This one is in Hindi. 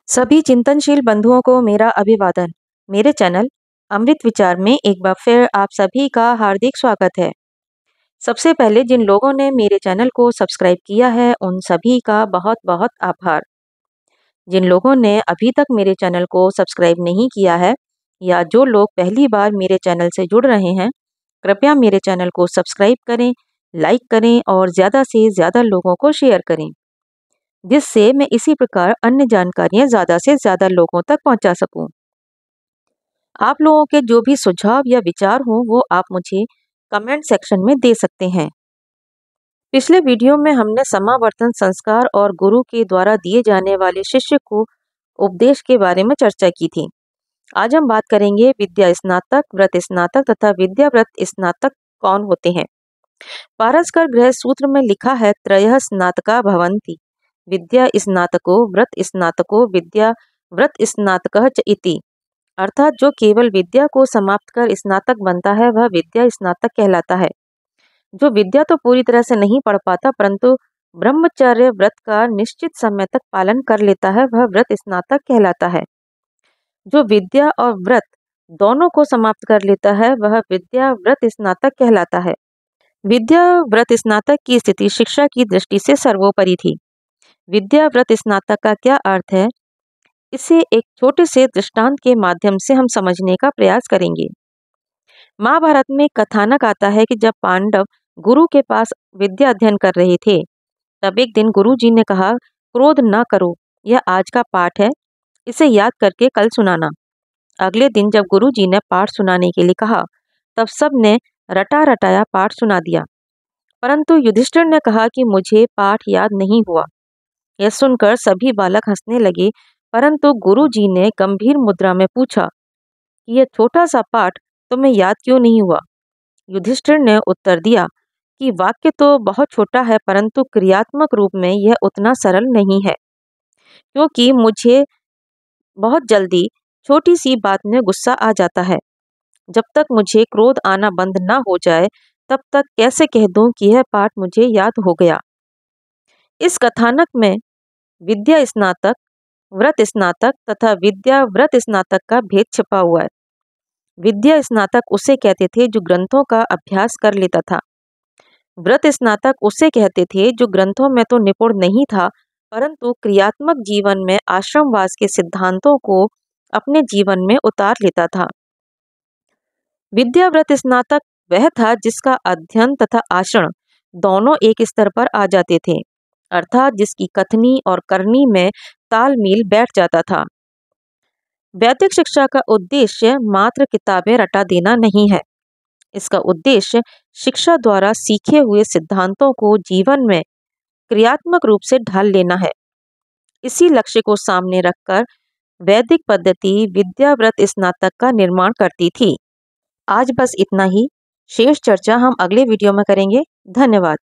सभी चिंतनशील बंधुओं को मेरा अभिवादन। मेरे चैनल अमृत विचार में एक बार फिर आप सभी का हार्दिक स्वागत है। सबसे पहले जिन लोगों ने मेरे चैनल को सब्सक्राइब किया है उन सभी का बहुत बहुत आभार। जिन लोगों ने अभी तक मेरे चैनल को सब्सक्राइब नहीं किया है या जो लोग पहली बार मेरे चैनल से जुड़ रहे हैं, कृपया मेरे चैनल को सब्सक्राइब करें, लाइक करें और ज़्यादा से ज़्यादा लोगों को शेयर करें, जिससे मैं इसी प्रकार अन्य जानकारियाँ ज़्यादा से ज़्यादा लोगों तक पहुँचा सकूँ। आप लोगों के जो भी सुझाव या विचार हों वो आप मुझे कमेंट सेक्शन में दे सकते हैं। पिछले वीडियो में हमने समावर्तन संस्कार और गुरु के द्वारा दिए जाने वाले शिष्य को उपदेश के बारे में चर्चा की थी। आज हम बात करेंगे विद्या स्नातक, व्रत स्नातक तथा विद्या व्रत स्नातक कौन होते हैं। पारस्कर गृह सूत्र में लिखा है, त्रयः स्नातका भवन्ति, विद्या स्नातको, व्रत स्नातको, विद्या व्रत स्नातकः च इति। अर्थात जो केवल विद्या को समाप्त कर स्नातक बनता है वह विद्या स्नातक कहलाता है। जो विद्या तो पूरी तरह से नहीं पढ़ पाता परंतु ब्रह्मचर्य व्रत का निश्चित समय तक पालन कर लेता है वह व्रत स्नातक कहलाता है। जो विद्या और व्रत दोनों को समाप्त कर लेता है वह विद्या व्रत स्नातक कहलाता है। विद्या व्रत स्नातक की स्थिति शिक्षा की दृष्टि से सर्वोपरि थी। विद्या व्रत स्नातक का क्या अर्थ है, इसे एक छोटे से दृष्टांत के माध्यम से हम समझने का प्रयास करेंगे। महाभारत में कथानक आता है कि जब पांडव गुरु के पास विद्या अध्ययन कर रहे थे तब एक दिन गुरु जी ने कहा, क्रोध न करो, यह आज का पाठ है, इसे याद करके कल सुनाना। अगले दिन जब गुरु जी ने पाठ सुनाने के लिए कहा तब सब ने रटा रटाया पाठ सुना दिया, परंतु युधिष्ठिर ने कहा कि मुझे पाठ याद नहीं हुआ। यह सुनकर सभी बालक हंसने लगे, परंतु गुरु जी ने गंभीर मुद्रा में पूछा कि यह छोटा सा पाठ तुम्हें याद क्यों नहीं हुआ। युधिष्ठिर ने उत्तर दिया कि वाक्य तो बहुत छोटा है परंतु क्रियात्मक रूप में यह उतना सरल नहीं है, क्योंकि मुझे बहुत जल्दी छोटी सी बात में गुस्सा आ जाता है। जब तक मुझे क्रोध आना बंद ना हो जाए तब तक कैसे कह दूं कि यह पाठ मुझे याद हो गया। इस कथानक में विद्या स्नातक, व्रत स्नातक तथा विद्या व्रत स्नातक का भेद छिपा हुआ है। विद्या स्नातक उसे कहते थे जो ग्रंथों का अभ्यास कर लेता था। व्रत स्नातक उसे कहते थे जो ग्रंथों में तो निपुण नहीं था परंतु क्रियात्मक जीवन में आश्रमवास के सिद्धांतों को अपने जीवन में उतार लेता था। विद्या व्रत स्नातक वह था जिसका अध्ययन तथा आचरण दोनों एक स्तर पर आ जाते थे, अर्थात जिसकी कथनी और करनी में तालमेल बैठ जाता था। वैदिक शिक्षा का उद्देश्य मात्र किताबें रटा देना नहीं है। इसका उद्देश्य शिक्षा द्वारा सीखे हुए सिद्धांतों को जीवन में क्रियात्मक रूप से ढाल लेना है। इसी लक्ष्य को सामने रखकर वैदिक पद्धति विद्या व्रत स्नातक का निर्माण करती थी। आज बस इतना ही, शेष चर्चा हम अगले वीडियो में करेंगे। धन्यवाद।